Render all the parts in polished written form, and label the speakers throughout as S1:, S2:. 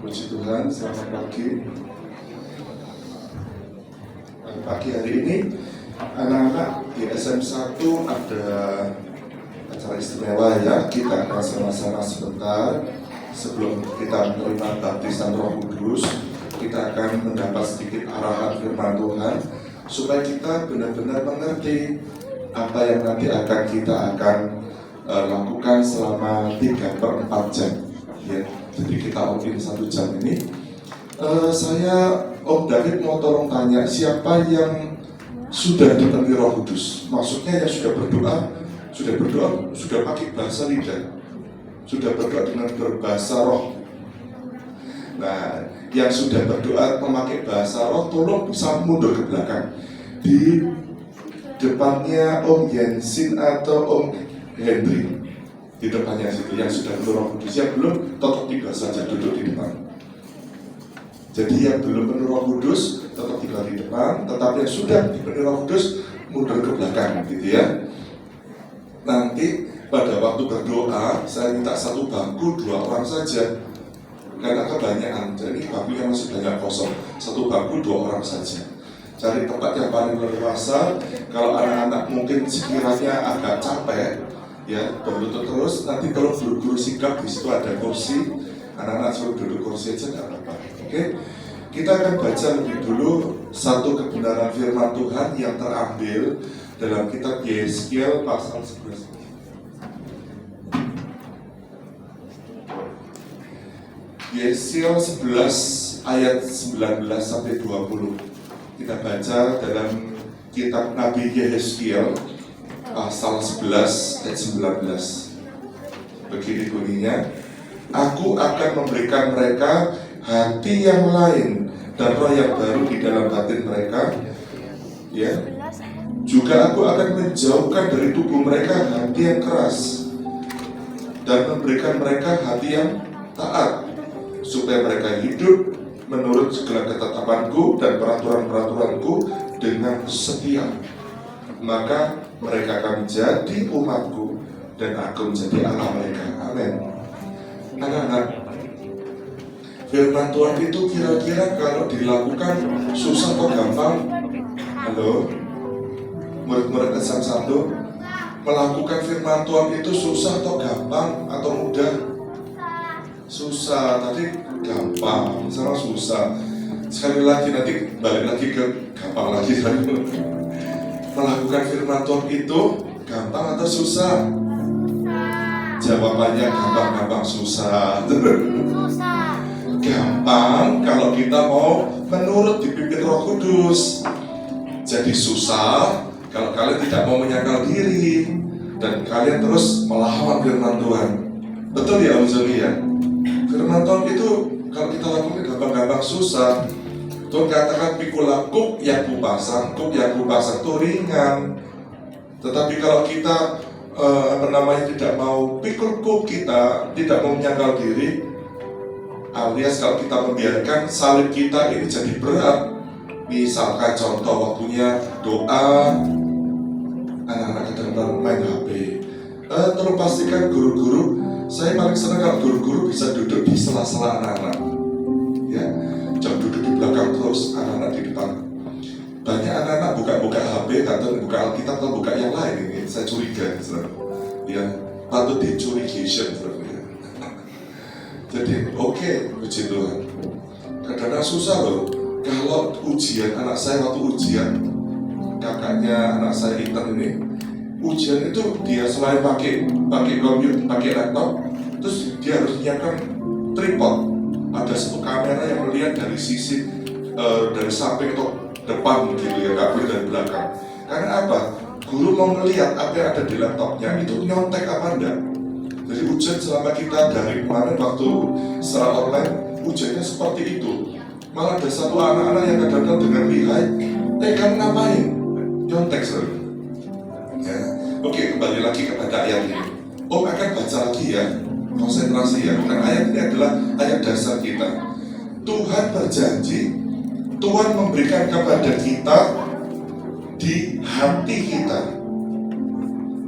S1: Puji Tuhan, selamat pagi. Pagi hari ini anak-anak di SM1 ada acara istimewa ya. Kita akan sama-sama sebentar sebelum kita menerima baptisan Roh Kudus, kita akan mendapat sedikit arahan firman Tuhan supaya kita benar-benar mengerti apa yang nanti kita akan lakukan selama 3/4 jam ya. Jadi kita open 1 jam ini. Saya Om David mau tolong tanya, siapa yang sudah dipenuhi Roh Kudus? Maksudnya yang sudah berdoa, sudah pakai bahasa lidah, sudah berdoa dengan berbahasa roh. Nah, yang sudah berdoa memakai bahasa roh, tolong bisa mundur ke belakang. Di depannya Om Yensin atau Om Henry, di depannya situ yang sudah penuh Roh Kudus. Yang belum, tetap tinggal saja duduk di depan. Jadi yang belum penuh Roh Kudus tetap tinggal di depan, tetapi yang sudah dipenuhi Roh Kudus mundur ke belakang, gitu ya. Nanti pada waktu berdoa, saya minta 1 bangku 2 orang saja, karena kebanyakan, jadi bangkunya masih banyak kosong. 1 bangku 2 orang saja. Cari tempat yang paling leluasa. Kalau anak-anak mungkin sekiranya agak capek, ya berlutut terus, nanti kalau guru-guru sigap di situ ada kursi, anak-anak suruh duduk kursi aja nggak apa-apa. Oke, kita akan baca lebih dulu satu kebenaran firman Tuhan yang terambil dalam kitab Yeskiel pasal 11. Yeskiel 11 ayat 19 sampai 20. Kita baca dalam kitab Nabi Yeskiel pasal 11 ayat 19. Begini bunyinya, aku akan memberikan mereka hati yang lain dan roh yang baru di dalam batin mereka, ya. Juga aku akan menjauhkan dari tubuh mereka hati yang keras dan memberikan mereka hati yang taat, supaya mereka hidup menurut segala ketetapanku dan peraturan-peraturanku dengan setia. Maka mereka akan menjadi umatku dan aku menjadi Allah mereka. Amin. Anak-anak, firman Tuhan itu kira-kira kalau dilakukan susah atau gampang? Halo? Murid-murid SM1, melakukan firman Tuhan itu susah atau gampang atau mudah? Susah, tadi gampang, sama susah. Sekali lagi nanti balik lagi ke gampang lagi. Melakukan firman Tuhan itu gampang atau susah? Jawabannya gampang, susah. Gampang kalau kita mau menurut dipimpin Roh Kudus. Jadi susah kalau kalian tidak mau menyangkal diri dan kalian terus melawan firman Tuhan. Betul ya Om Zoni ya? Firman Tuhan itu kalau kita lakukan gampang susah. Tuhan katakan pikulaku yang kupasang itu ringan. Tetapi kalau kita tidak mau pikul kuk, kita tidak mau menyangkal diri, alias kalau kita membiarkan salib kita ini jadi berat. Misalkan contoh waktunya doa, anak-anak kadang-kadang main HP. Terus pastikan guru-guru, saya paling senang kalau guru-guru bisa duduk di sela-sela anak-anak. Ya, jangan duduk di belakang terus, anak-anak di depan. Banyak anak-anak buka-buka HP atau buka Alkitab atau buka yang lain ini, saya curiga, ya patut dicurigiation, ya. Jadi oke, puji Tuhan. Kadang-kadang susah loh. Kalau ujian, anak saya waktu ujian, kakaknya anak saya Ethan ini, ujian itu dia selain pakai komputer, pakai laptop, terus dia harus menyiapkan tripod. Ada 1 kamera yang melihat dari sisi dari samping atau depan gitu ya, nggak boleh dari belakang. Karena apa? Guru mau melihat apa yang ada di laptopnya itu nyontek apa enggak. Jadi ujian selama kita dari kemarin waktu secara online, ujiannya seperti itu. Malah ada 1 anak-anak yang kadang-kadang dengan lihai, kamu ngapain? Nyontek sir. Ya. Oke, kembali lagi kepada ayat ini. Om akan baca lagi ya, konsentrasi ya. Karena ayat ini adalah ayat dasar kita. Tuhan berjanji, Tuhan memberikan kepada kita di hati kita.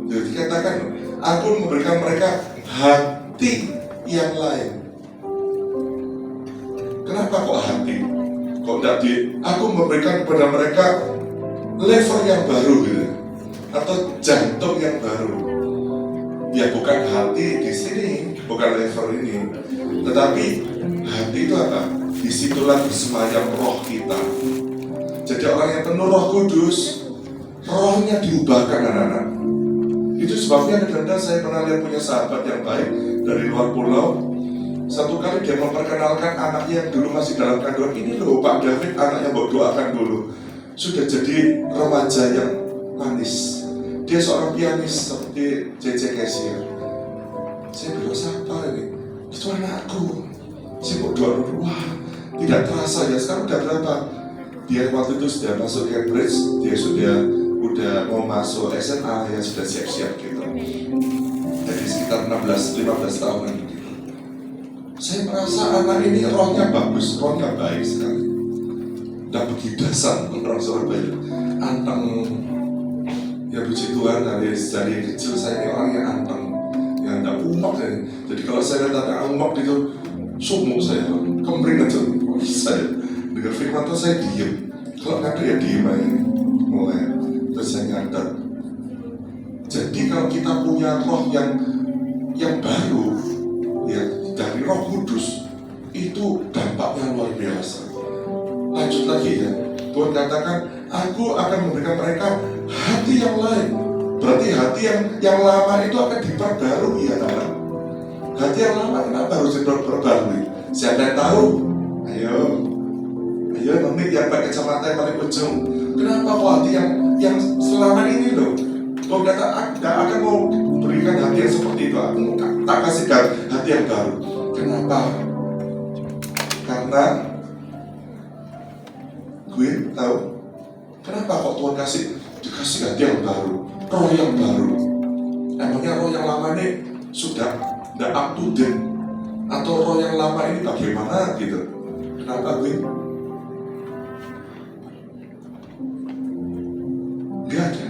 S1: Jadi katakan, aku memberikan mereka hati yang lain. Kenapa kok hati? Kok tidak aku memberikan kepada mereka lever yang baru gitu, atau jantung yang baru? Ya bukan hati di sini, bukan lever ini, tetapi hati itu apa? Disitulah bersemayam roh kita. Jadi orang yang penuh Roh Kudus, rohnya diubahkan anak-anak. Itu sebabnya kadang-kadang saya pernah lihat punya sahabat yang baik dari luar pulau. Satu kali dia memperkenalkan anaknya yang dulu masih dalam kandungan. Ini loh Pak David, anaknya mau doakan dulu. Sudah jadi remaja yang manis. Dia seorang pianis seperti JJ Kesier. Saya bilang, siapa ini? Itu anakku. Saya mau doa dulu. Wah, tidak terasa ya. Sekarang udah berapa? Dia waktu itu sudah masuk Cambridge. Dia udah mau masuk SMA, ya sudah siap-siap gitu. Jadi sekitar 15 tahunan gitu. Saya merasa anak ini rohnya bagus, rohnya baik sekali. Dan begitu dasar orang Surabaya, anteng. Ya puji Tuhan, dari kecil saya ini orang yang anteng, yang tidak umak ya. Jadi kalau saya lihat anak umak itu sumuk saya, kemring aja. Saya dengar firman itu saya diem. Kalau nggak ada ya diem aja. Mulai terus saya nyadar. Jadi kalau kita punya roh yang baru, ya dari Roh Kudus, itu dampaknya luar biasa. Lanjut lagi ya, Tuhan katakan, aku akan memberikan mereka hati yang lain. Berarti hati yang lama itu akan diperbarui ya teman. Hati yang lama kenapa harus diperbarui? Siapa yang tahu? Ayo nomit yang pakai kacamata yang paling ujung. Kenapa kok hati yang selama ini loh? Tuhan kata, aku akan mau berikan hati yang seperti itu. Aku tak kasih hati yang baru. Kenapa? Karena gue tahu kenapa kok Tuhan dikasih hati yang baru, roh yang baru. Emangnya roh yang lama ini sudah tidak up to date, atau roh yang lama ini bagaimana gitu? Kenapa gue? Gak ada.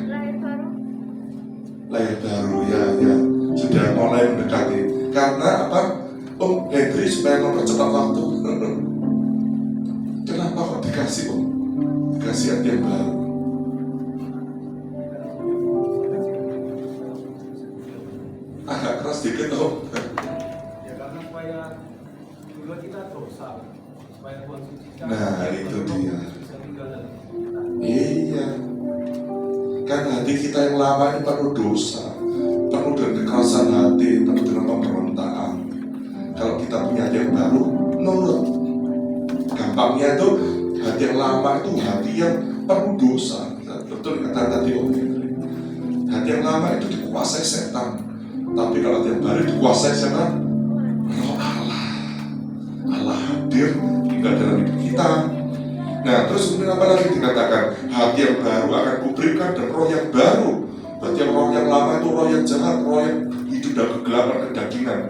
S1: Lahir baru ya sudah mulai mendekati. Karena apa? Om Henry supaya mempercepat waktu. Kenapa kok dikasih Om? Dikasih hati yang baru. Agak keras dikit Om.
S2: Ya karena supaya dulu kita dosa, supaya Tuhan sucikan.
S1: Nah itu dia.
S2: Bisa tinggal dalam kita.
S1: Iya. Kan hati kita yang lama ini penuh dosa, penuh dengan kekerasan hati, penuh dengan pemberontakan. Kalau kita punya hati yang baru, nurut. Gampangnya tuh hati yang lama itu hati yang penuh dosa. Betul kata tadi Om Henry. Hati yang lama itu dikuasai setan. Tapi kalau hati yang baru dikuasai siapa? Roh Allah. Allah hadir tinggal dalam hidup kita. Nah, terus kemudian apa lagi dikatakan? Hati yang baru akan kuberikan dan roh yang baru. Berarti roh yang lama itu roh yang jahat, roh yang hidup dalam kegelapan kedagingan.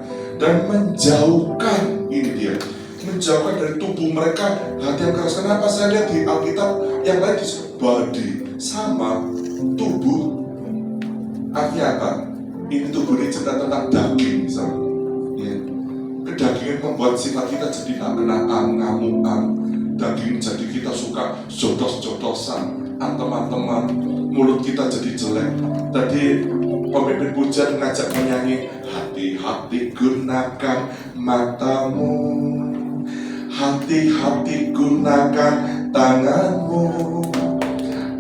S1: Dan menjauhkan, ini dia, menjauhkan dari tubuh mereka hati yang keras. Kenapa saya lihat di Alkitab yang lain disebut body sama tubuh? Artinya apa? Ini tubuh ini cerita tentang daging misalnya. Ya. Kedagingan membuat sifat kita jadi kenaan, ngamukan. Daging jadi kita suka jotos-jotosan, teman-teman, mulut kita jadi jelek. Tadi pemimpin pujian mengajak menyanyi, hati-hati gunakan matamu, hati-hati gunakan tanganmu.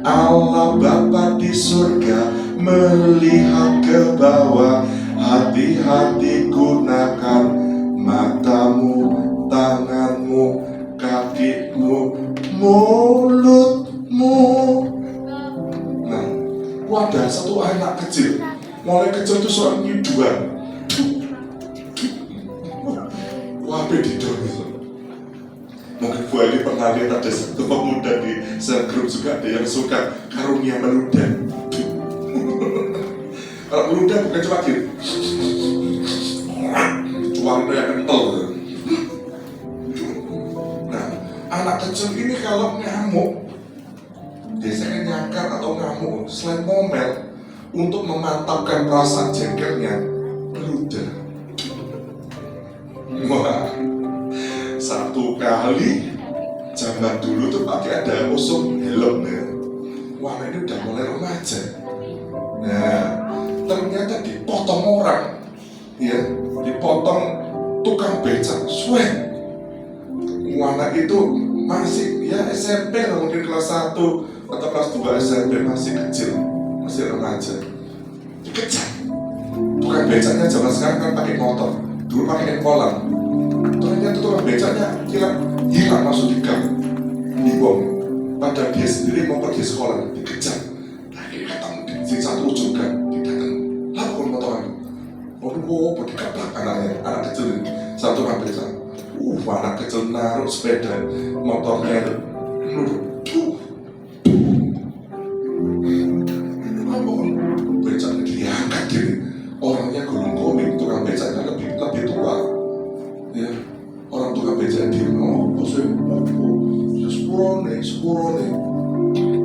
S1: Allah Bapa di surga melihat ke bawah, hati-hati gunakan matamu, tanganmu, kakimu, mulutmu. Nah, wadah satu anak kecil, mulai kecil itu seorang nyuduan. Wah, bedidon itu. Mungkin Bu Ali pernah lihat ada satu pemuda di sel grup juga ada yang suka karunia meludah. Kalau meludah bukan cuma gitu, cuangnya yang kental. Anak kecil ini kalau ngamuk, biasanya nyakar atau ngamuk, selain ngomel, untuk memantapkan perasaan jengkelnya, meludah. Wah, satu kali zaman dulu tuh pakai ada usum helm ya. Wah ini udah mulai remaja. Nah ternyata dipotong orang, ya dipotong tukang becak, swing. Anak itu masih ya SMP lah, mungkin kelas 1 atau kelas 2 SMP, masih kecil, masih remaja. Dikejar. Tukang becaknya zaman sekarang kan pakai motor, dulu pakai engkolan. Ternyata tukang becaknya hilang masuk di gang, dibom. Padahal dia sendiri mau pergi sekolah, dikejar. Akhirnya ketemu di satu ujung gang, didatang. Lalu motoran, dikeplak anaknya, anak kecil ini, satu tukang becak. Anak kecil naruh sepeda motornya itu becaknya diangkat gini, orangnya gulung komik, tukang becaknya lebih tua ya. Orang tukang becaknya dia sepurone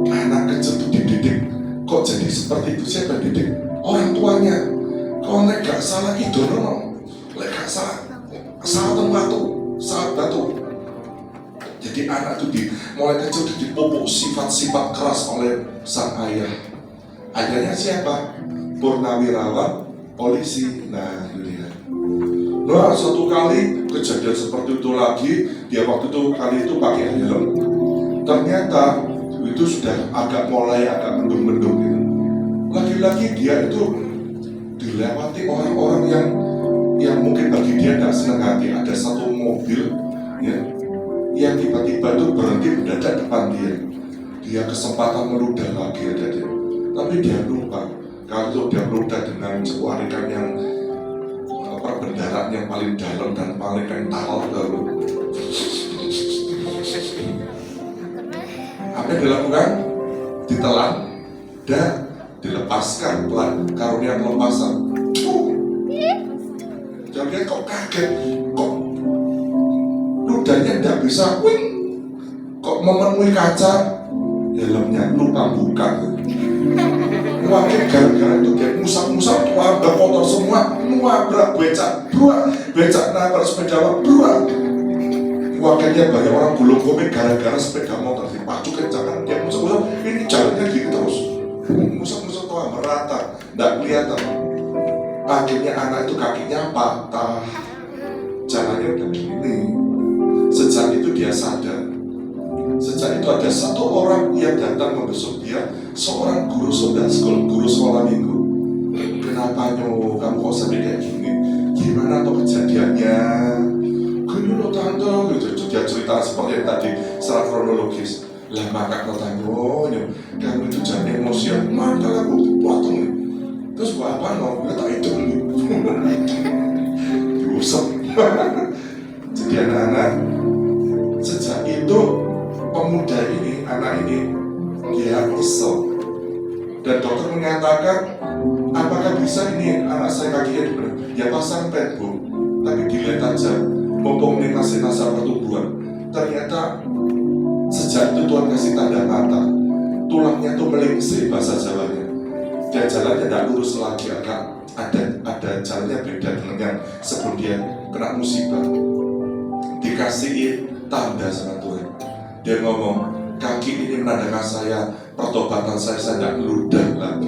S1: anak kecil itu dididik kok jadi seperti itu. Siapa yang didik? Orang tuanya. Kalau gak salah itu gak salah saat batu. Jadi anak itu mulai kecil dipupuk sifat-sifat keras oleh sang ayah. Ayahnya siapa? Purnawirawan polisi. Nah ini ya. Nah suatu kali kejadian seperti itu lagi. Dia waktu itu kali itu pakai helm. Ternyata itu sudah mulai agak mendung-mendung gitu. Lagi-lagi dia itu dilewati orang-orang yang mungkin bagi dia tidak senang hati. Ada satu mobil ya, yang tiba-tiba itu berhenti mendadak depan dia. Dia kesempatan meludah lagi ada dia. Tapi dia lupa kalau dia meludah dengan sebuah ikan yang berdarah yang paling dalam dan paling kental lalu. Apa yang dilakukan? Ditelan dan dilepaskan pelan, karunia pelepasan. Jadi kok kaget, kok ludahnya tidak bisa wing, kok memenuhi kaca, helmnya lupa buka. Wakil gara-gara itu dia musang-musang wabah kotor semua, nuabrak becak, becak nabrak sepeda beruang. Wakilnya banyak orang gulung komik gara-gara sepeda motor dipacu kencangan, dia musang-musang, ini jalannya gitu terus, musang-musang tua merata, tidak kelihatan. Akhirnya anak itu kakinya patah, jalannya udah gini. Sejak itu dia sadar. Sejak itu ada satu orang yang datang membesuk dia, seorang guru Sunday school, guru sekolah minggu. Kenapa kamu kok sampai kayak gini? Gimana tuh kejadiannya? Gini loh tante, gitu. Dia cerita seperti yang tadi secara kronologis. Lah maka kau tanya, kamu itu jangan emosian, maka aku potong nih. Terus buat apa no? Kita tak itu dulu. Diusap. Jadi anak-anak, sejak itu pemuda ini, anak ini, dia kesel. Dan dokter menyatakan, apakah bisa ini anak saya kakinya dibelah? Ya pasang pad bu, tapi dilihat aja, mumpung ini masih masa pertumbuhan. Ternyata sejak itu Tuhan kasih tanda mata, tulangnya tuh melingsir bahasa Jawanya. Dia jalannya tidak lurus lagi, ada jalannya beda dengan yang sebelum dia kena musibah. Dikasih tanda sama Tuhan. Dia ngomong, kaki ini menandakan saya, pertobatan saya tidak ludah lagi.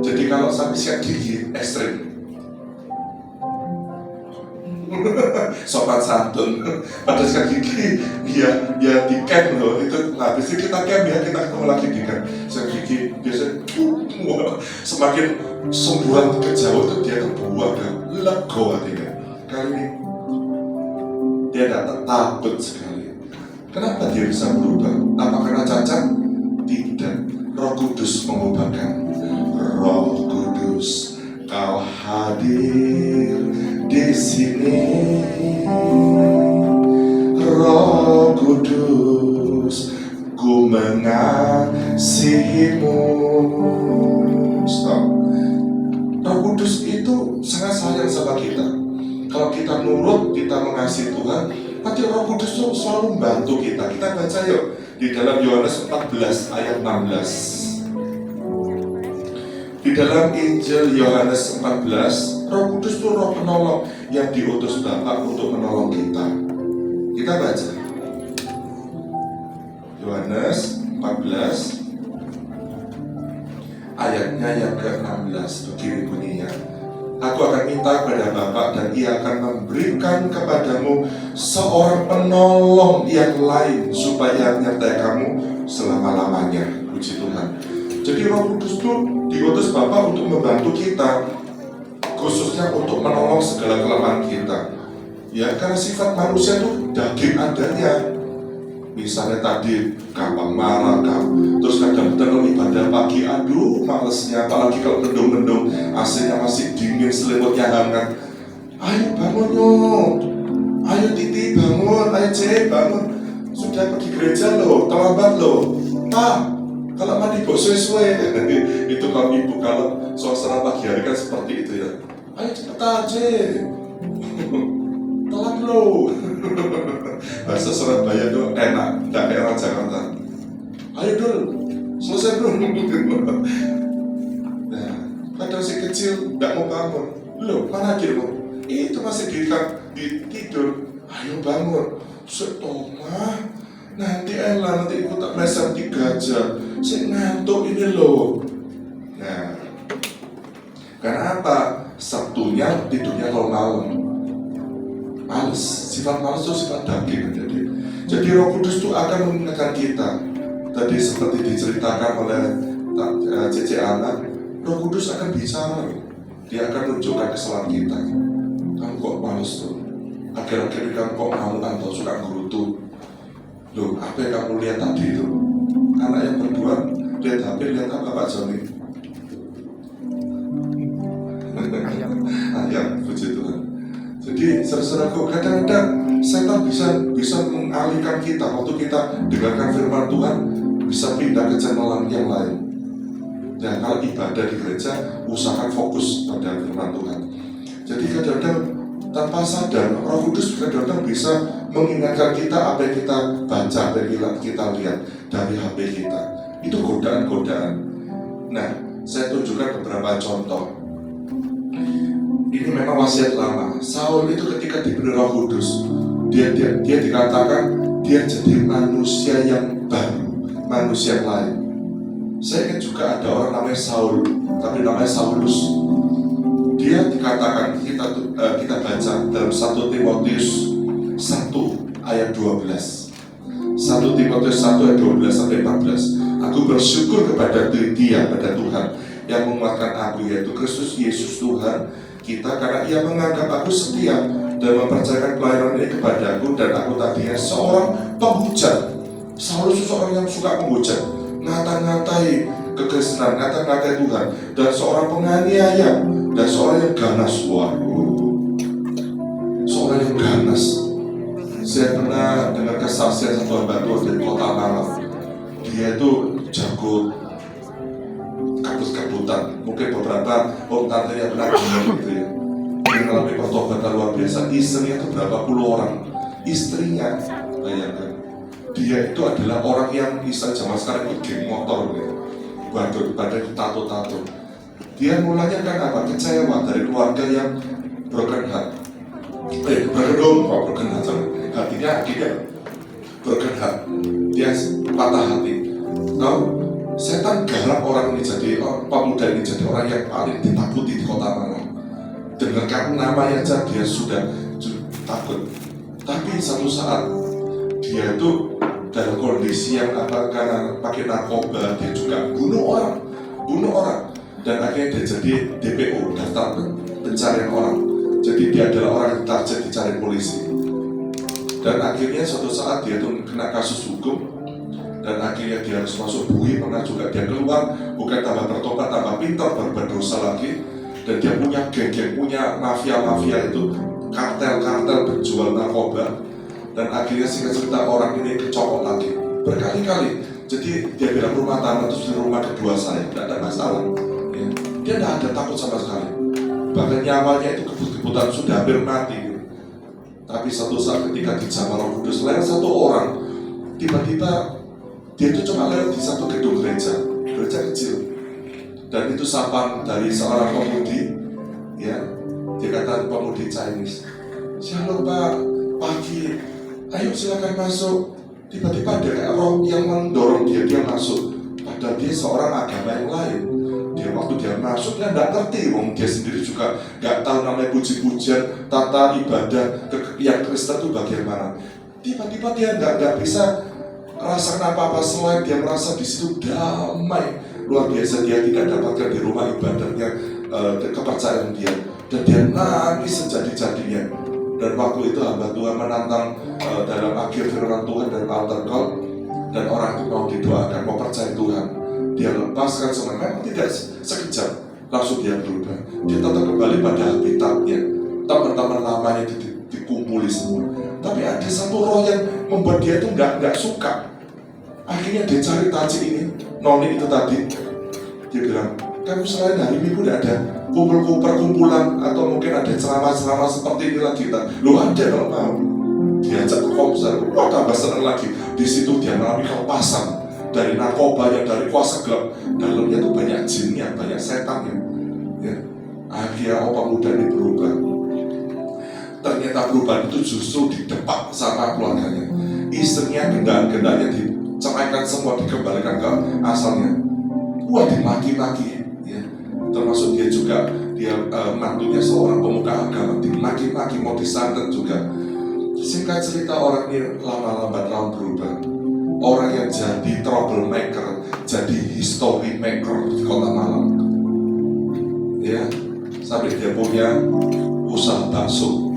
S1: Jadi kalau sampai siap gigi ekstrim, sopan santun, pada sikat gigi, ya di camp loh, itu habis itu kita camp ya, kita ketemu lagi di camp. Sikat gigi biasanya semakin semburan kejauh itu dia terbuang dan lego hatinya. Kali ini dia datang takut sekali. Kenapa dia bisa berubah? Apa karena cacat? Tidak. Roh Kudus mengubahkan. Roh Kudus, Kau hadir di sini. Roh Kudus, Ku mengasihimu. Stop. Roh Kudus itu sangat sayang sama kita. Kalau kita nurut, kita mengasihi Tuhan, nanti Roh Kudus itu selalu membantu kita. Kita baca yuk di dalam Yohanes 14 ayat 16. Di dalam Injil Yohanes 14, Roh Kudus itu roh penolong yang diutus Bapa untuk menolong kita. Kita baca. Yohanes 14 ayatnya yang ke-16 begini bunyinya. Aku akan minta kepada Bapa dan Ia akan memberikan kepadamu seorang penolong yang lain supaya menyertai kamu selama-lamanya. Puji Tuhan. Jadi Roh Kudus itu diutus Bapa untuk membantu kita, khususnya untuk menolong segala kelemahan kita. Ya, karena sifat manusia itu daging adanya. Misalnya tadi gampang marah, terus kadang-kadang ibadah pagi, aduh malesnya, apalagi kalau mendung-mendung, AC-nya masih dingin, selimutnya hangat. Ayo bangun yuk, ayo Titi bangun, ayo Cek bangun. Sudah pergi gereja loh, terlambat loh. Pak, kalau mandi kok suwe-suwe. Itu kalau ibu, kalau suasana pagi hari kan seperti itu ya. Ayo cepetan Cek, telat loh. Bahasa Surabaya itu enak, tidak kayak orang Jakarta. Ayo dulu, selesai dulu. Nah, kadang si kecil tidak mau bangun. Loh, mana dirimu? Itu masih di tidur. Ayo bangun. Setoma, nanti Ella, nanti ikut tak mesem 3 jam. Si ngantuk ini loh. Nah, karena apa? Sabtunya tidurnya kalau malam. Males, sifat males itu sifat daging. Jadi Roh Kudus itu akan mengingatkan kita. Tadi seperti diceritakan oleh Cece Ana, Roh Kudus akan bicara. Dia akan menunjukkan kesalahan kita. Kamu kok males tuh? Akhir-akhir kamu kok ngamuk atau suka gerutu? Loh, apa yang kamu lihat tadi itu? Anak yang berdua lihat HP, lihat apa Pak Joni? Ayam, puji Tuhan. Jadi saudaraku, kadang-kadang setan bisa mengalihkan kita waktu kita dengarkan firman Tuhan, bisa pindah ke channel yang lain. Dan kalau ibadah di gereja, usahakan fokus pada firman Tuhan. Jadi kadang-kadang tanpa sadar, Roh Kudus kadang-kadang bisa mengingatkan kita apa yang kita baca, apa yang kita lihat dari HP kita. Itu godaan-godaan. Nah, saya tunjukkan beberapa contoh. Ini memang wasiat lama. Saul itu ketika diberi Roh Kudus, dia dikatakan dia jadi manusia yang baru, manusia yang lain. Saya ingat juga ada orang namanya Saul, tapi namanya Saulus. Dia dikatakan kita baca dalam 1 Timotius 1 ayat 12. 1 Timotius 1 ayat 12 sampai 14. Aku bersyukur kepada Dia, pada Tuhan yang menguatkan aku, yaitu Kristus Yesus Tuhan kita, karena Ia menganggap aku setia dan mempercayakan pelayanan ini kepadaku, dan aku tadinya seorang penghujat. Saulus itu seorang yang suka menghujat, ngata-ngatai kekristenan, ngata-ngatai Tuhan, dan seorang penganiaya, dan seorang yang ganas. Seorang yang ganas. Saya pernah dengar kesaksian satu hamba Tuhan di Kota Malang. Dia itu jago kabut-kabutan. Mungkin beberapa tante yang pernah dengar gitu ya. Dia mengalami pertobatan luar biasa. Istrinya itu berapa puluh orang. Istrinya, bayangkan. Dia itu adalah orang yang bisa zaman sekarang ikut geng motor gitu. Badan tato-tato. Dia mulanya kan apa? Kecewa dari keluarga yang broken heart. Broken heart. Hatinya broken heart. Dia patah hati. Tahu? Setan garap orang ini jadi pemuda ini jadi orang yang paling ditakuti di Kota Malang. Dengarkan namanya aja dia sudah takut. Tapi satu saat dia itu dalam kondisi yang karena pakai narkoba, dia juga bunuh orang, dan akhirnya dia jadi DPO, daftar pencarian orang. Jadi dia adalah orang yang target dicari polisi. Dan akhirnya suatu saat dia tuh kena kasus hukum. Dan akhirnya dia harus masuk bui, pernah juga dia keluar, bukan tambah bertobat, tambah pintar, berdosa lagi. Dan dia punya geng-geng, punya mafia-mafia itu, kartel-kartel berjual narkoba. Dan akhirnya singkat cerita orang ini kecokok lagi, berkali-kali. Jadi dia bilang rumah tangga itu rumah kedua saya, tidak ada masalah. Ya. Dia tidak ada takut sama sekali. Bahkan nyawanya itu kebut-kebutan, sudah hampir mati. Tapi satu saat ketika dijamah Roh Kudus, lewat satu orang, tiba-tiba dia itu cuma lewat di satu gedung gereja kecil, dan itu sapaan dari seorang pemudi, ya, dia kata pemudi Chinese, "Shalom Pak, pagi, ayo silakan masuk." Tiba-tiba ada kayak roh yang mendorong dia masuk. Padahal dia seorang agama yang lain. Waktu dia masuk, dia nggak ngerti. Dia sendiri juga nggak tahu namanya puji-pujian, tata ibadah yang Kristen itu bagaimana. Tiba-tiba dia nggak bisa rasakan apa-apa selain dia merasa di situ damai luar biasa. Dia tidak dapatkan di rumah ibadahnya kepercayaan dia, dan dia nangis sejadi-jadinya. Dan waktu itu hamba Tuhan menantang dalam akhir firman Tuhan dan altar call, dan orang itu mau didoakan, mau percaya Tuhan. Dia lepaskan semua, memang tidak sekejap, langsung dia berubah. Dia tetap kembali pada habitatnya. Teman-teman lamanya dikumpuli semua. Tapi ada satu roh yang membuat dia itu nggak suka. Akhirnya dia cari taji ini, noni itu tadi. Dia bilang, kamu selain hari Minggu tidak ada perkumpulan atau mungkin ada ceramah-ceramah seperti ini lagi? Lu ada kalau mau. Diajak ke konser, wah tambah senang lagi. Di situ dia mengalami kelepasan dari narkoba, yang dari kuasa gelap. Dalamnya tuh banyak jinnya, banyak setannya. Ya. Akhirnya opa muda ini berubah. Ternyata perubahan itu justru didepak sama keluarganya. Istrinya, gendaan-gendanya diceraikan semua, dikembalikan ke asalnya. Wah, dimaki-maki. Ya. Termasuk dia juga, mantunya seorang pemuka agama, dimaki-maki, mau disantet juga. Singkat cerita, orang ini lama-lama tahun berubah. Orang yang jadi troublemaker, jadi history maker di kota Malang. Ya, sampai dia punya usaha bakso.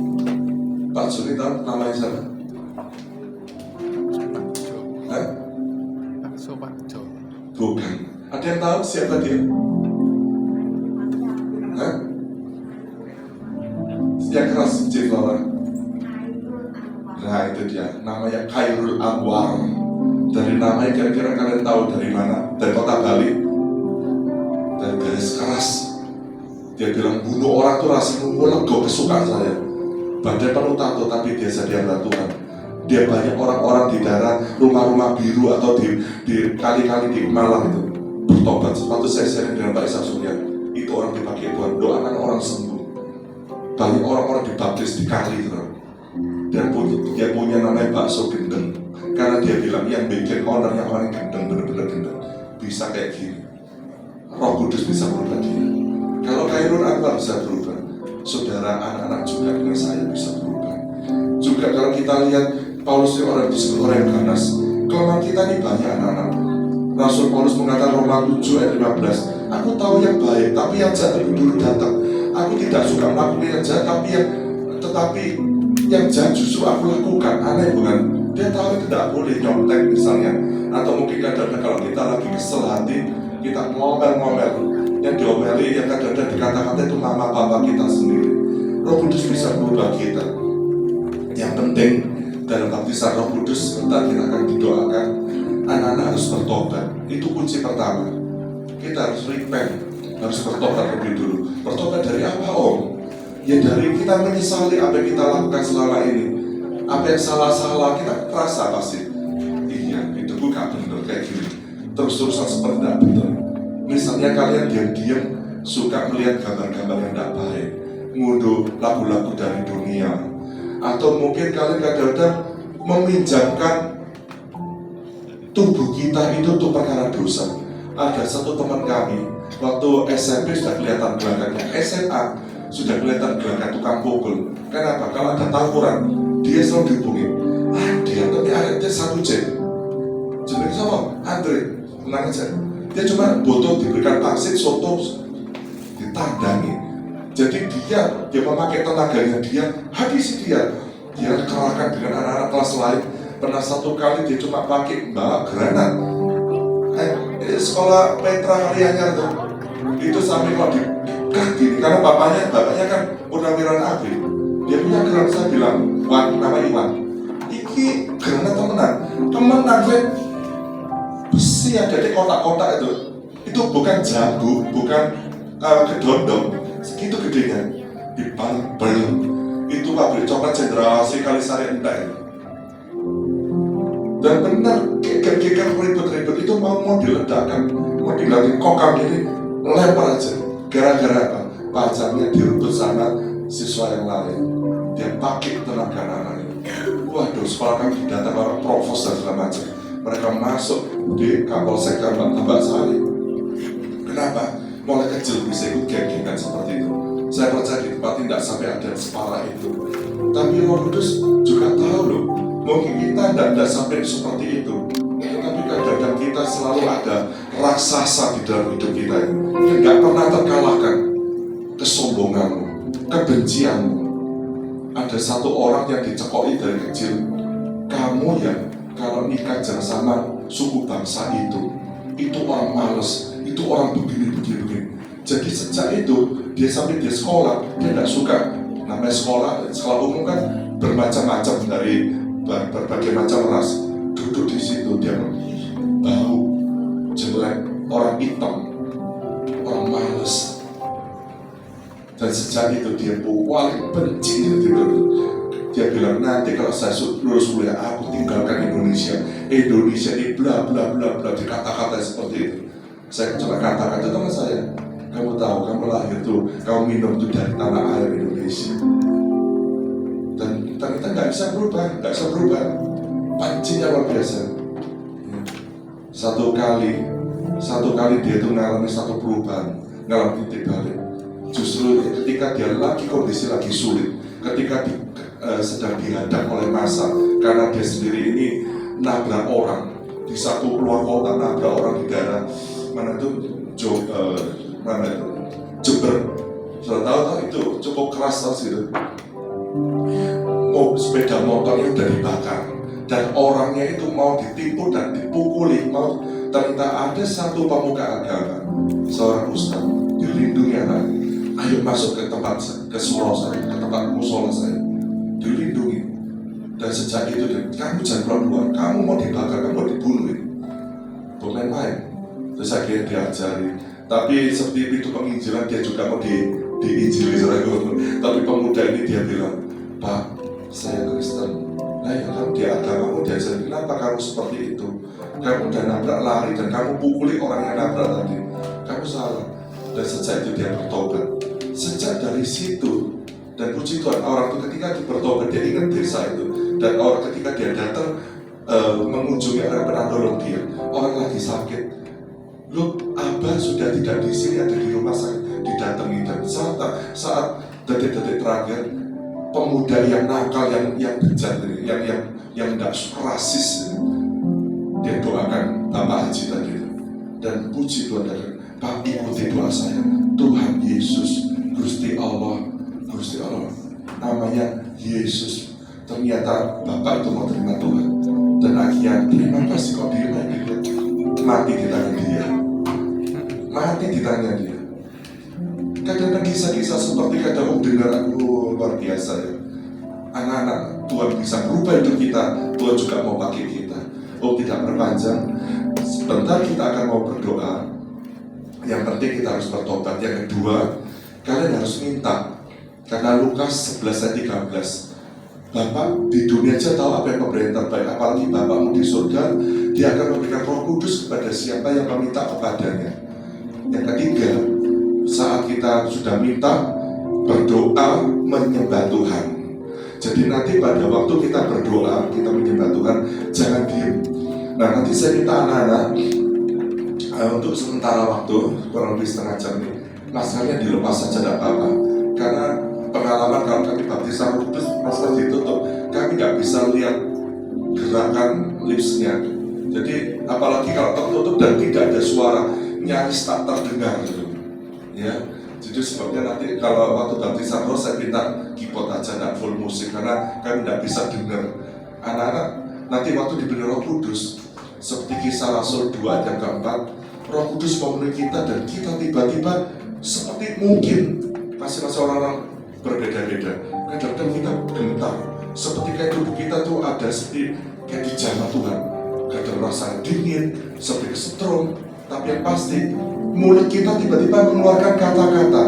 S1: Pak Suri tahu namanya siapa? Hah?
S3: Bakso.
S1: Bukan. Ada yang tahu siapa dia? Hah? Yang keras Cik Laura. Nah itu dia, namanya Khairul Anwar. Dari namanya kira-kira kalian tahu dari mana? Dari kota Bali. Dari garis keras. Dia bilang bunuh orang tuh rasanya lego, kesukaan saya. Badan penuh tato tapi dia jadi hamba Tuhan. Dia banyak orang-orang di daerah rumah-rumah biru atau di kali-kali di Malang itu bertobat. Sepatu saya sering dengan Pak Isa Surya. Itu orang dipakai Tuhan, doakan orang sembuh. Banyak orang-orang dibaptis di kali itu. Dan dia punya namanya bakso gendeng. Karena dia bilang yang bikin ownernya orang yang gendeng, bener-bener gendeng. Bisa kayak gini. Roh Kudus bisa berubah dia. Kalau Khairul Anwar bisa berubah, saudara anak-anak juga dengan saya bisa berubah. Juga kalau kita lihat Paulus ini orang disebut orang yang ganas. Kelemahan kita ini banyak anak-anak. Rasul Paulus mengatakan Roma 7 ayat 15, aku tahu yang baik, tapi yang jahat lebih dulu datang. Aku tidak suka melakukan yang jahat, tetapi yang jahat justru aku lakukan. Aneh bukan? Dia tahu itu tidak boleh nyontek misalnya. Atau mungkin kadang-kadang kalau kita lagi kesel hati, kita ngomel-ngomel. Yang diomeli, yang kadang-kadang dikata-kata itu mama papa kita sendiri. Roh Kudus bisa berubah kita. Yang penting dalam baptisan Roh Kudus sebentar kita akan didoakan. Anak-anak harus bertobat. Itu kunci pertama. Kita harus repent, harus bertobat lebih dulu. Bertobat dari apa om? Ya dari kita menyesali apa yang kita lakukan selama ini. Apa yang salah-salah kita terasa pasti. Iya, itu bukan benar kayak gini. Terus-terusan seperti tidak benar. Misalnya kalian diam-diam suka melihat gambar-gambar yang tidak baik, ngunduh lagu-lagu dari dunia, atau mungkin kalian kadang-kadang meminjamkan tubuh kita itu untuk perkara dosa. Ada satu teman kami, waktu SMP sudah kelihatan gerakannya, SMA sudah kelihatan gerakan tukang pukul. Kenapa? Kalau ada tawuran, dia selalu dihubungi. Dia tapi ada satu cek. Jadi sama Andre, tenang aja. Dia cuma butuh diberikan vaksin, soto, ditandangi. Jadi dia memakai tenaganya dia, habisi dia kalahkan dengan anak-anak kelas lain. Pernah satu kali dia cuma pakai granat. Sekolah Petra Harianyar tuh, itu sampai kalau di kaki, karena bapaknya kan purnawirawan ABRI. Dia punya granat, saya bilang, nama Iwan. Iki granat temenan, besi ada di kotak-kotak itu bukan jago, bukan kedondong, segitu gedenya, dibal-bal. Itu pabrik coklat Cendrawasih Kalisari entek. Dan benar, geger-geger ribut-ribut itu mau diledakkan, mau diganti kokang ini, lempar aja. Gara-gara apa? Pacarnya direbut sama siswa yang lain. Dia pakai tenaga anak-anak. Waduh, sekolah kami datang orang provos dan segala macam. Mereka masuk di Kapolsek Tambak Sari. Kenapa? Mulai kecil bisa ikut geng-gengan seperti itu. Saya percaya di tempat ini tidak sampai ada separah itu. Tapi Roh Kudus juga tahu loh, mungkin kita tidak sampai seperti itu. Tapi kadang-kadang kita selalu ada raksasa di dalam hidup kita yang nggak pernah terkalahkan. Kesombonganmu, kebencianmu. Ada satu orang yang dicekoi dari kecil. Kamu yang kalau nikah jangan sama suku bangsa itu orang males, itu orang begini. Jadi sejak itu dia sampai di sekolah dia tidak suka. Namanya sekolah umum kan bermacam-macam dari berbagai macam ras. Duduk di situ dia bau, jelek, orang hitam, orang males. Dan sejak itu dia paling benci dia bilang nanti kalau saya lulus kuliah aku tinggalkan Indonesia. Indonesia ini bla bla bla bla, dikata-kata seperti itu. Saya coba katakan itu teman saya, kamu tahu kamu lahir tuh, kamu minum tuh dari tanah air Indonesia. Dan ternyata nggak bisa berubah. Pancinya luar biasa. Satu kali dia tuh ngalami satu perubahan, ngalami titik balik. Justru ketika dia kondisi lagi sulit, ketika sedang dihadap oleh massa, karena dia sendiri ini nabrak orang di satu luar kota, nabrak orang di daerah mana itu Jember. Sudah tahu itu cukup keras sih itu. Sepeda motornya udah dibakar dan orangnya itu mau ditipu dan dipukuli. Ternyata ada satu pemuka agama, seorang ustaz, dilindungi anaknya. Ayo masuk ke tempat ke surau saya, ke tempat musola saya, dilindungi. Dan sejak itu kamu jangan keluar, kamu mau dibakar, kamu mau dibunuh. Bukan main. Terus akhirnya diajari. Tapi seperti itu penginjilan dia juga mau diinjili. Tapi pemuda ini dia bilang, Pak, saya Kristen. Nah ya kamu di agamamu diajari, kenapa kamu seperti itu? Kamu udah nabrak lari dan kamu pukuli orang yang nabrak tadi. Kamu salah. Dan sejak itu dia bertobat. Sejak dari situ, dan puji Tuhan orang itu ketika bertobat dia ingat desa itu. Dan orang ketika dia datang mengunjungi orang pernah nolong dia, orang lagi sakit. Lu abah sudah tidak di sini, ada di rumah sakit, didatangi. Dan saat detik-detik terakhir, pemuda yang nakal, yang bejat, yang tidak rasis, dia doakan Bapak Haji tadi. Dan puji Tuhan, Pak ikuti doa saya. Tuhan Yesus, Gusti Allah, namanya Yesus. Ternyata Bapak itu mau terima Tuhan. Dan akhirnya terima kasih kok diterima dia. Mati di tangan dia. Kadang-kadang kisah-kisah seperti kadang dengar aku luar biasa ya. Anak-anak Tuhan bisa berubah hidup kita, Tuhan juga mau pakai kita. Tidak berpanjang. Sebentar kita akan mau berdoa. Yang penting kita harus bertobat. Yang kedua, kalian harus minta. Karena Lukas 11 ayat 13, Bapak di dunia aja tahu apa yang memberi yang terbaik. Apalagi Bapakmu di surga, Dia akan memberikan Roh Kudus kepada siapa yang meminta kepadanya. Yang ketiga, saat kita sudah minta, berdoa menyembah Tuhan. Jadi nanti pada waktu kita berdoa, kita menyembah Tuhan, jangan diam. Nah nanti saya minta anak-anak untuk sementara waktu, kurang lebih setengah jam ini, maskernya dilepas saja tidak apa-apa. Karena pengalaman kalau kami baptisan Roh Kudus, masker ditutup, kami nggak bisa lihat gerakan lipsnya. Jadi apalagi kalau tertutup dan tidak ada suara, nyaris tak terdengar gitu. Ya, jadi sebabnya nanti kalau waktu baptisan roh saya minta keyboard aja, tidak full musik karena kami tidak bisa dengar. Anak-anak nanti waktu diberi Roh Kudus, seperti Kisah Rasul 2 ayat yang keempat, Roh Kudus memenuhi kita dan kita tiba-tiba seperti mungkin masing-masing orang berbeda-beda. Kadang-kadang kita gentar, seperti kayak tubuh kita tuh ada seperti kayak dijamah Tuhan. Kadang rasa dingin, seperti kesetrum, tapi yang pasti mulut kita tiba-tiba mengeluarkan kata-kata.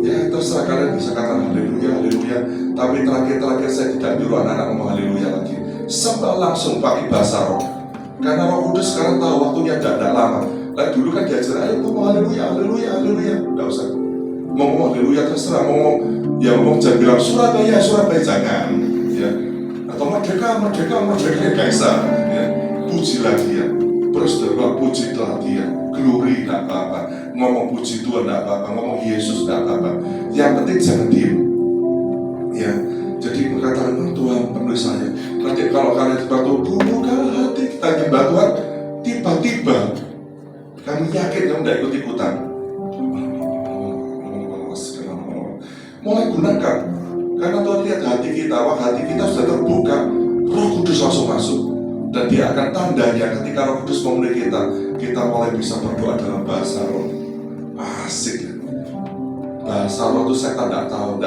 S1: Ya terserah kalian bisa kata haleluya, haleluya. Tapi terakhir saya tidak nyuruh anak-anak ngomong haleluya lagi. Sembah langsung pakai bahasa roh. Karena Roh Kudus sekarang tahu waktunya tidak lama. Lah dulu kan diajar, ayo ngomong haleluya, haleluya, haleluya. Tidak usah. Mau ngomong haleluya terserah, ngomong jangan bilang Surabaya, jangan. Ya. Atau merdeka, merdeka, merdeka, Kaisar. Ya. Pujilah dia, berseru pujilah dia, glory tidak apa-apa, ngomong puji Tuhan tidak apa-apa, ngomong Yesus tidak apa-apa. Yang penting jangan diem. Ya, jadi katakan Tuhan penulis saya. Nanti kalau kalian tiba-tiba buka hati kita nyembah Tuhan, tiba-tiba kami yakin kamu tidak ikut-ikutan. Mulai gunakan, karena Tuhan lihat hati kita, hati kita sudah terbuka, Roh Kudus langsung masuk. Dan dia akan tandanya ketika Roh Kudus memenuhi kita mulai bisa berdoa dalam bahasa roh. Asik. Bahasa roh itu saya tidak tahu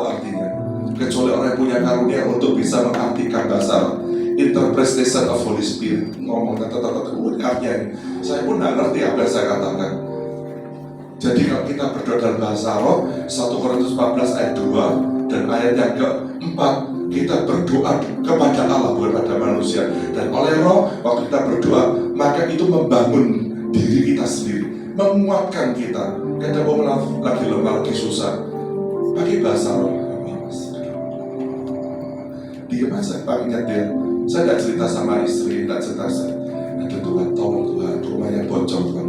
S1: artinya. Kecuali orang yang punya karunia untuk bisa mengartikan bahasa roh. Interpretation of Holy Spirit. Ngomong artinya ini. Saya pun tidak ngerti apa yang saya katakan. Jadi kalau kita berdoa dalam bahasa roh, 1 Korintus 14 ayat 2 dan ayat yang keempat, kita berdoa kepada Allah, bukan pada manusia. Dan oleh roh, waktu kita berdoa, maka itu membangun diri kita sendiri, menguatkan kita. Kadang orang lagi lemah, lagi susah, pakai bahasa roh. Diam aja, Pak, ingat dia. Saya tidak cerita sama istri, tidak cerita saya. Ada Tuhan, tolong Tuhan, rumahnya bocor Tuhan.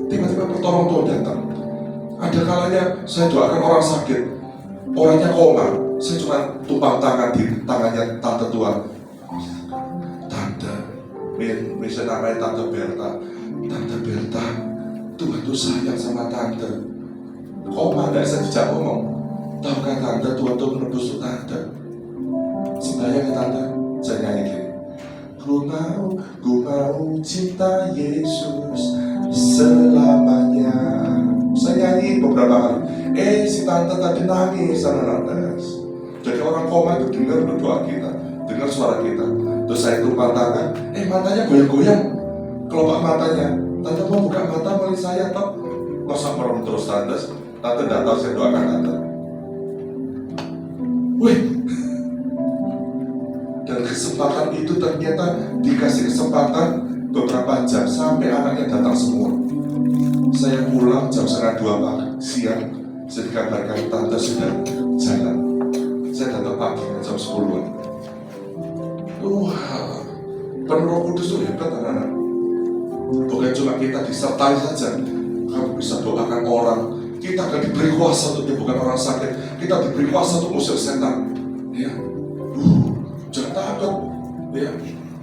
S1: Tiba-tiba pertolongan Tuhan datang. Ada kalanya saya doakan orang sakit, orangnya koma, saya cuma tumpang tangan di tangannya Tante Tuhan. Tante, misalnya namanya Tante Berta. Tante Berta, Tuhan tuh sayang sama Tante. Koma, tidak bisa dijak ngomong. Tahukah Tante, Tuhan tuh menebus tuh Tante. Sembayang ya Tante, saya nyanyi gini. Ku mau cinta Yesus selamanya. Saya nyanyi beberapa kali. Si tante tadi nangis sana nangis. Jadi orang koma itu dengar doa kita, dengar suara kita. Terus saya tumpang tangan, matanya goyang-goyang, kelopak matanya. Tante mau buka mata melihat saya toh. Masa merem terus tante tidak tahu saya doakan tante. Wih. Dan kesempatan itu ternyata dikasih kesempatan beberapa jam sampai anaknya datang semua. Saya pulang jam 1:30 siang, saya dikabarkan tante sudah jalan. Saya datang pagi jam 10-an. Wah, penuh Roh Kudus itu hebat anak-anak. Bukan cuma kita disertai saja, kamu bisa doakan orang. Kita akan diberi kuasa untuk menyembuhkan orang sakit. Kita diberi kuasa untuk mengusir setan. Ya, jangan takut. Ya.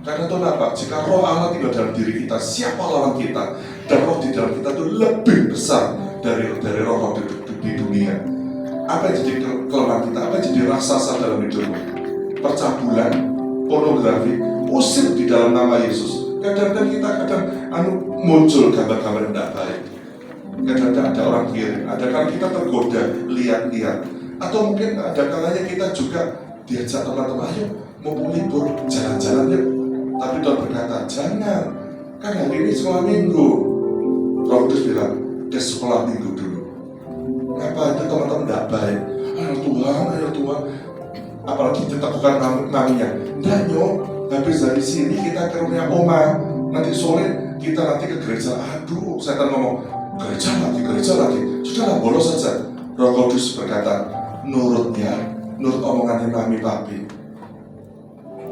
S1: Karena itu apa? Jika roh Allah tinggal dalam diri kita, siapa lawan kita? Dan roh di dalam kita itu lebih besar dari roh di dunia. Apa yang jadi kelemahan kita? Apa yang jadi raksasa dalam hidupmu? Percabulan, pornografi, usir di dalam nama Yesus. Kadang-kadang kita muncul gambar-gambar yang tidak baik. Kadang-kadang ada orang kirim, ada kan kita tergoda, lihat-lihat. Atau mungkin ada kalanya kita juga diajak teman-teman, ayo mau libur, jalan-jalan yuk. Tapi Tuhan berkata, jangan, kan hari ini sekolah minggu. Roh Kudus bilang, ke sekolah minggu dulu. Kenapa itu teman-teman tidak baik? Ayo Tuhan. Apalagi diteguhkan maminya. Nggak nyok, habis dari sini kita ke rumah oma. Nanti sore kita nanti ke gereja. Aduh, setan ngomong, gereja lagi. Sudahlah, bolos saja. Roh Kudus berkata, nurut omongannya mami papi.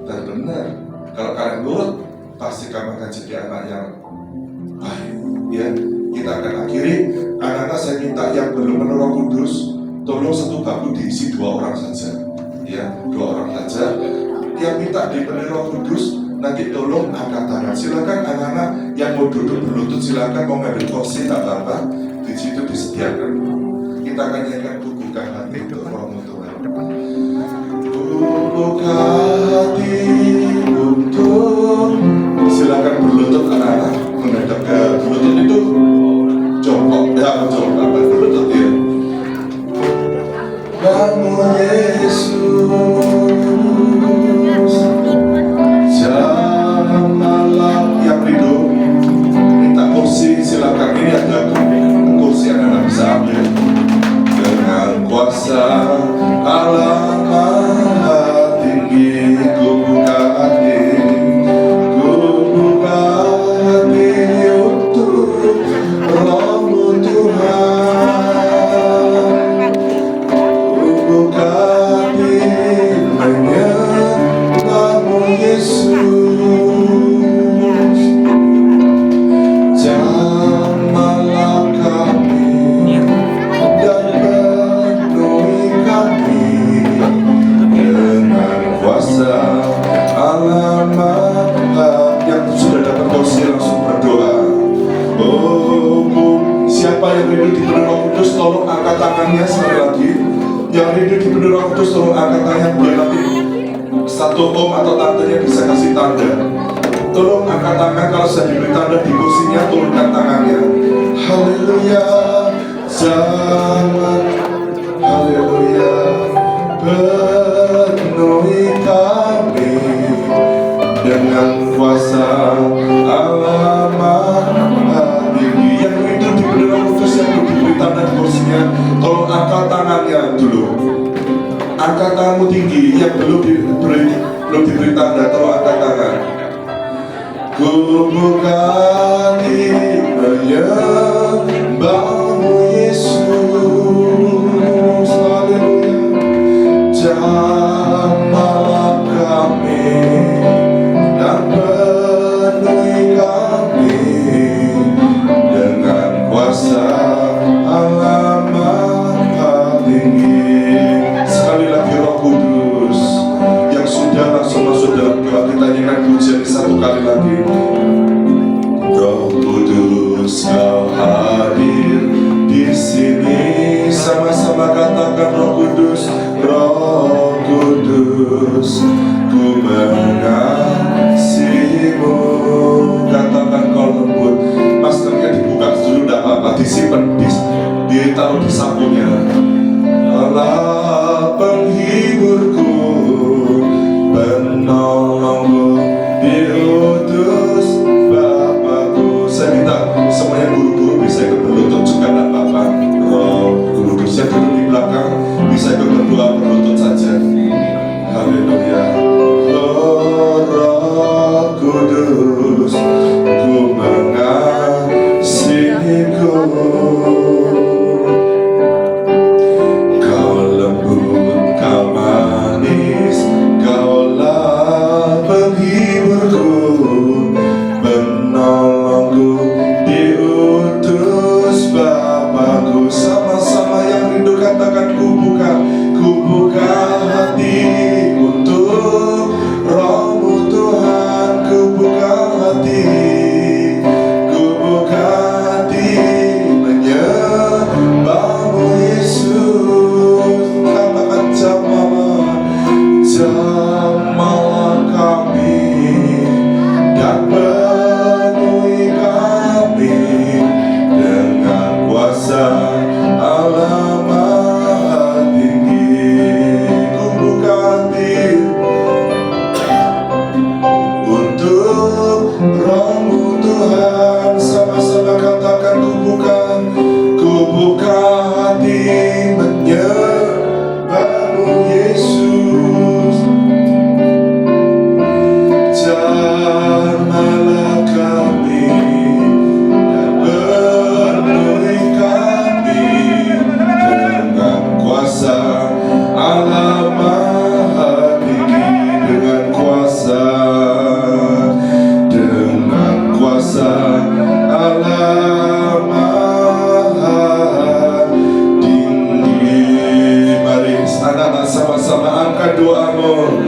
S1: Dan benar. Kalau kalian nurut, pasti kamu akan jadi anak yang baik. Ya, kita akan akhiri. Anak-anak saya minta yang belum menerima Roh Kudus, tolong satu bangku diisi 2 orang saja. Ya, 2 orang saja. Yang minta diberi Roh Kudus, nanti tolong angkat tangan. Silakan anak-anak yang mau duduk berlutut, silakan mau ngambil kursi tak apa-apa. Di situ disediakan. Kita akan nyanyikan buka hati untuk Rohmu Tuhan. Buka hati. Silakan berlutut anak-anak, menghadap ke berlutut itu jongkok, jongkok berlutut ya. Kamu Yesus, jam malam yang rindu, minta kursi silakan, ini ada kursi anak-anak bisa ambil dengan kuasa Allah Maha Tinggi. Tuhan, buka hati. yang rindu dipenuhi Roh Kudus, tolong angkat tangannya sekali lagi. Yang rindu dipenuhi Roh Kudus, tolong angkat tangannya. Biar nanti satu om atau tantenya bisa kasih tanda. Tolong angkat tangan kalau sudah diberi tanda di kursinya, turunkan tangannya. Haleluya, zaman, haleluya, penuhi kami dengan kuasa Allah Maha Tinggi. Yang rindu diberi Roh Kudus, yang belum diberi tanda di kursinya, tolong angkat tangannya dulu. Angkat tanganmu tinggi. Yang belum diberi tanda, tolong angkat tangan. Ku bukan menyembahmu Yesus, haleluya. Jamalah kami dan penuhi kami dengan kuasa Allah Maha Tinggi. Sekali lagi Roh Kudus yang sudah langsung masuk dalam doa, kita nyanyikan pujian satu kali lagi. Roh Kudus, Kau hadir di sini, sama-sama katakan Roh Kudus, Roh Kudus, ku mengasihimu. Katakan Kau lembut. Maskernya dibuka dulu, tidak apa-apa, disimpan, ditaruh di sakunya. Allah penghiburku, penolongku, diutus Bapakku. Saya minta semuanya guru-guru bisa ikut berlutut juga, tidak apa-apa. Roh Kudus yang duduk di belakang bisa ikut berdoa berlutut saja. Haleluya. Oh Roh Kudus, ku mengasihiku. Kau lembut, Kau manis, Kaulah penghiburku, penolongku, diutus Bapakku. Sama-sama yang rindu katakan, ku buka hati untuk Roh-Mu Tuhan. Ku buka hati menyembahmu Yesus. Katakan jamalah kami dan penuhi kami dengan kuasa Allah Maha Tinggi. Ku buka hati untuk Roh-Mu Tuhan. Sama-sama katakan, ku buka hati menyembahmu Yesus. Jamalah kami dan penuhi kami dengan kuasa Allah Maha Tinggi. Dengan kuasa Allah Maha Tinggi. Mari anak-anak sama-sama angkat doamu.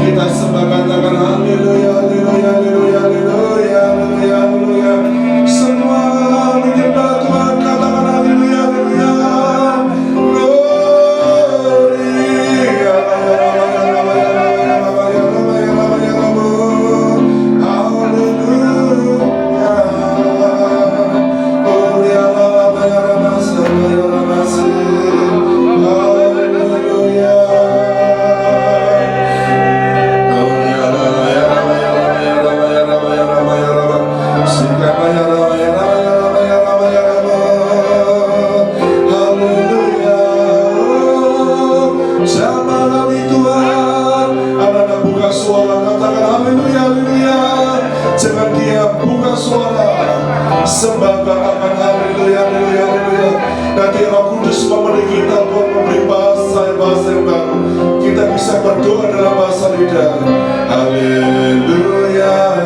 S1: Kita sembah, katakan haleluya, haleluya, haleluya, haleluya, haleluya, haleluya. Semua menyembah Tuhan, katakan haleluya, haleluya. Jangan diam, buka suara, sembah, katakan haleluya, haleluya, haleluya. Nanti Roh Kudus memenuhi kita, Tuhan memberi bahasa yang baru. Kita bisa berdoa dalam bahasa lidah. Haleluya.